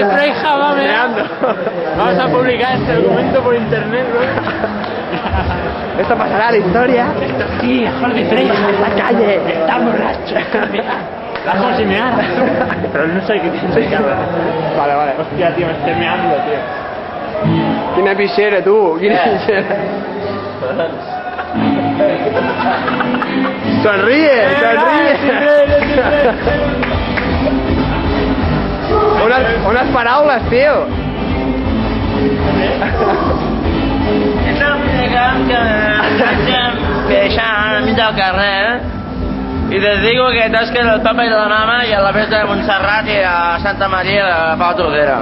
Freija, va meando. Vamos a publicar este documento por internet, ¿no? Esto pasará a la historia. Esto sí, Jordi Freija en la calle. Está borracho. Vamos a mear. Pero no sé qué tiene que hablar. Vale, vale. Hostia, tío, me estoy meando, tío. Quina pixera, tu, quina pixera. Sonríe, sonríe. Unes paraules, tio. Baixant enmig del carrer i dedico aquest Òscar al papa i la mama i a la festa de Montserrat i a Santa Maria de Pau Tordera.